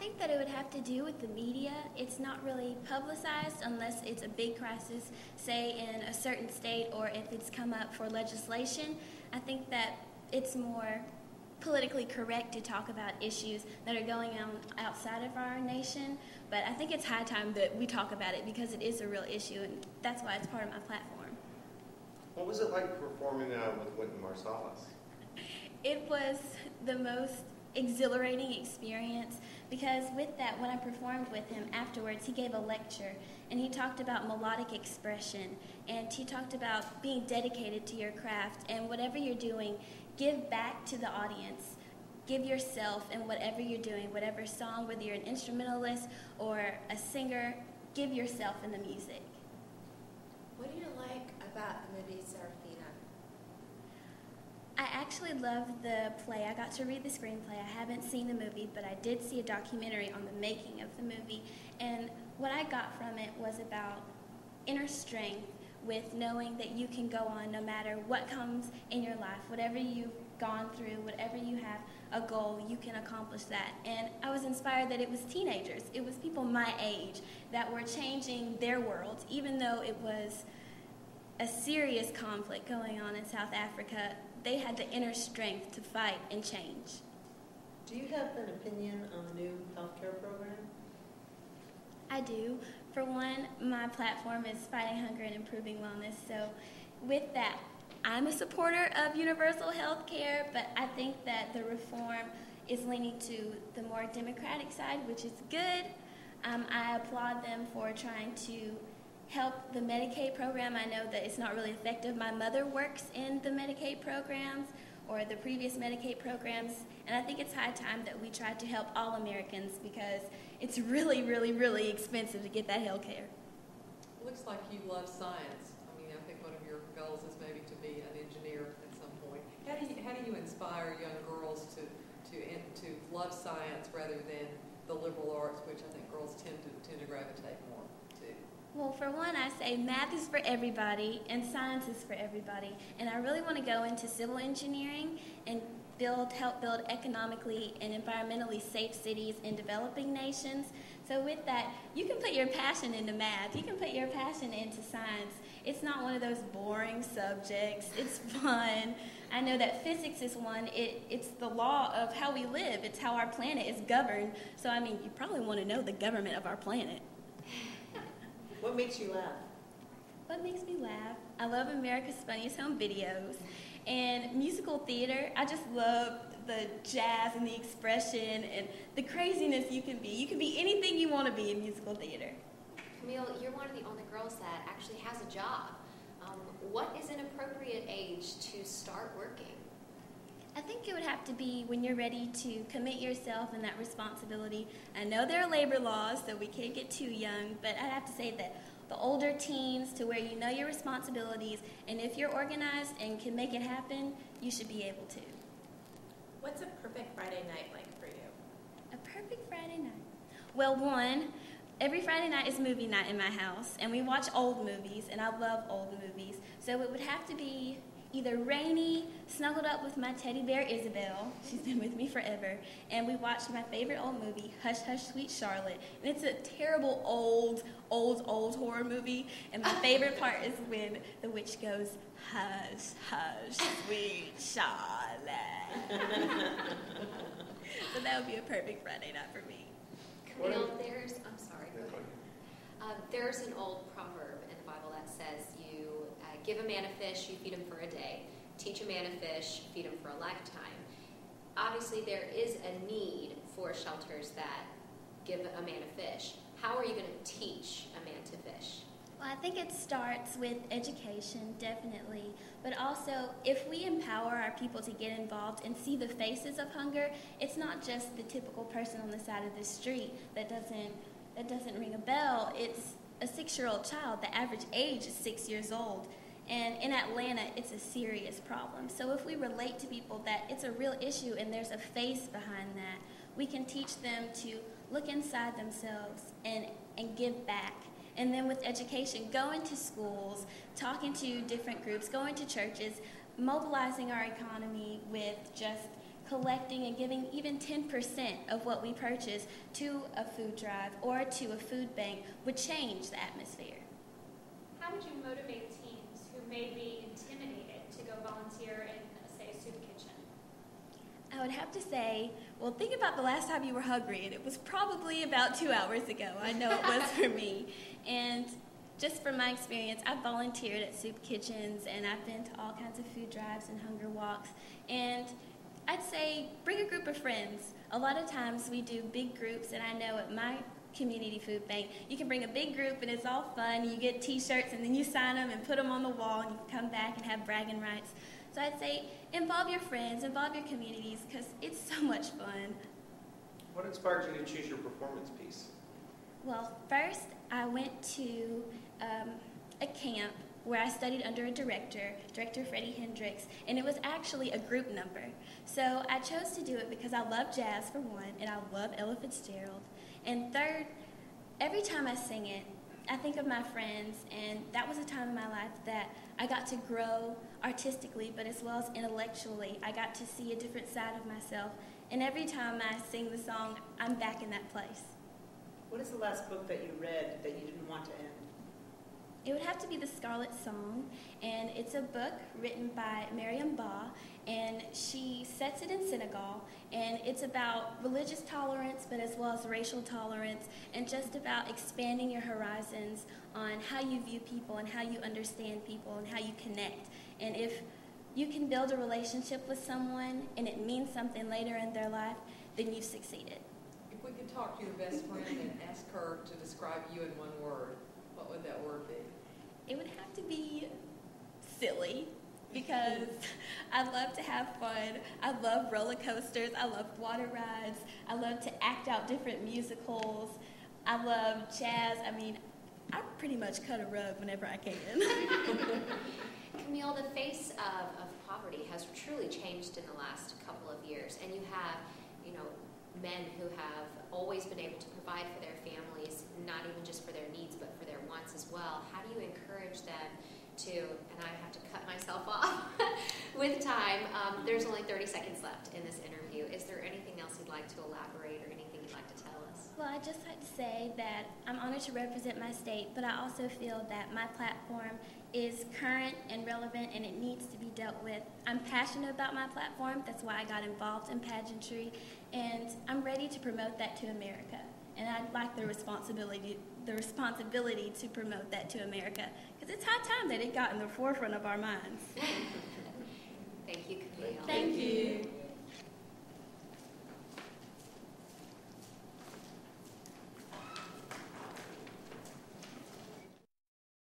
think that it would have to do with the media. It's not really publicized unless it's a big crisis, say in a certain state, or if it's come up for legislation. I think that it's more politically correct to talk about issues that are going on outside of our nation, but I think it's high time that we talk about it because it is a real issue, and that's why it's part of my platform. What was it like performing with Wynton Marsalis? It was the most exhilarating experience because with that, when I performed with him afterwards, he gave a lecture and he talked about melodic expression, and he talked about being dedicated to your craft, and whatever you're doing, give back to the audience. Give yourself in whatever you're doing, whatever song, whether you're an instrumentalist or a singer, give yourself in the music. What do you like about the movie Serafina? I actually loved the play. I got to read the screenplay. I haven't seen the movie, but I did see a documentary on the making of the movie. And what I got from it was about inner strength with knowing that you can go on no matter what comes in your life. Whatever you've gone through, whatever you have a goal, you can accomplish that. And I was inspired that it was teenagers. It was people my age that were changing their worlds, even though it was a serious conflict going on in South Africa. They had the inner strength to fight and change. Do you have an opinion on the new healthcare program? I do. For one, my platform is fighting hunger and improving wellness. So with that, I'm a supporter of universal health care, but I think that the reform is leaning to the more democratic side, which is good. I applaud them for trying to help the Medicaid program. I know that it's not really effective. My mother works in the Medicaid programs or the previous Medicaid programs, and I think it's high time that we try to help all Americans because it's really, really, really expensive to get that health care. Looks like you love science. I mean, I think one of your goals is maybe to be an engineer at some point. How do you inspire young girls to love science rather than the liberal arts, which I think girls tend to gravitate more to? Well, for one, I say math is for everybody and science is for everybody. And I really want to go into civil engineering and help build economically and environmentally safe cities in developing nations. So with that, you can put your passion into math. You can put your passion into science. It's not one of those boring subjects. It's fun. I know that physics is one. It's the law of how we live. It's how our planet is governed. So, I mean, you probably want to know the government of our planet. What makes you laugh? What makes me laugh? I love America's Funniest Home Videos. And musical theater, I just love the jazz and the expression and the craziness you can be. You can be anything you want to be in musical theater. Camille, you're one of the only girls that actually has a job. What is an appropriate age to start working? I think it would have to be when you're ready to commit yourself and that responsibility. I know there are labor laws, so we can't get too young, but I'd have to say that the older teens to where you know your responsibilities, and if you're organized and can make it happen, you should be able to. What's a perfect Friday night like for you? A perfect Friday night? Well, one, every Friday night is movie night in my house, and we watch old movies, and I love old movies. So it would have to be either rainy, snuggled up with my teddy bear Isabel. She's been with me forever. And we watched my favorite old movie, Hush, Hush, Sweet Charlotte. And it's a terrible old horror movie. And my favorite part is when the witch goes, hush, hush, sweet Charlotte. So that would be a perfect Friday night for me. Camille, I'm sorry, go ahead. There's an old proverb in the Bible that says you give a man a fish, you feed him for a day. Teach a man a fish, feed him for a lifetime. Obviously, there is a need for shelters that give a man a fish. How are you going to teach a man to fish? Well, I think it starts with education, definitely. But also, if we empower our people to get involved and see the faces of hunger, it's not just the typical person on the side of the street that doesn't ring a bell. It's a 6-year-old child. The average age is 6 years old. And in Atlanta, it's a serious problem. So if we relate to people that it's a real issue and there's a face behind that, we can teach them to look inside themselves and give back. And then with education, going to schools, talking to different groups, going to churches, mobilizing our economy with just collecting and giving even 10% of what we purchase to a food drive or to a food bank would change the atmosphere. How would you motivate teens who may be intimidated to go volunteer in, say, a soup kitchen? I would have to say, well, think about the last time you were hungry, and it was probably about 2 hours ago. I know it was for me. And just from my experience, I've volunteered at soup kitchens, and I've been to all kinds of food drives and hunger walks. And I'd say bring a group of friends. A lot of times we do big groups, and I know at my community food bank, you can bring a big group, and it's all fun. You get T-shirts, and then you sign them and put them on the wall, and you can come back and have bragging rights. So I'd say involve your friends, involve your communities, because it's so much fun. What inspired you to choose your performance piece? Well, first I went to a camp where I studied under a director Freddie Hendricks, and it was actually a group number. So I chose to do it because I love jazz, for one, and I love Ella Fitzgerald. And third, every time I sing it, I think of my friends, and that was a time in my life that I got to grow artistically, but as well as intellectually. I got to see a different side of myself, and every time I sing the song, I'm back in that place. What is the last book that you read that you didn't want to end? It would have to be The Scarlet Song, and it's a book written by Mariam Ba, and she sets it in Senegal, and it's about religious tolerance, but as well as racial tolerance, and just about expanding your horizons on how you view people and how you understand people and how you connect. And if you can build a relationship with someone and it means something later in their life, then you've succeeded. If we could talk to your best friend and ask her to describe you in one word, what would that word be? It would have to be silly, because I love to have fun. I love roller coasters. I love water rides. I love to act out different musicals. I love jazz. I mean, I pretty much cut a rug whenever I can. Camille, the face of poverty has truly changed in the last couple of years, and you have, men who have always been able to provide for their families, not even just for their needs, but for their wants as well. How do you encourage them to, and I have to cut myself off with time, there's only 30 seconds left in this interview. Is there anything else you'd like to elaborate or anything you'd like to tell us? Well, I'd just like to say that I'm honored to represent my state, but I also feel that my platform is current and relevant, and it needs to be dealt with. I'm passionate about my platform. That's why I got involved in pageantry, and I'm ready to promote that to America. And I'd like the responsibility to promote that to America, because it's high time that it got in the forefront of our minds.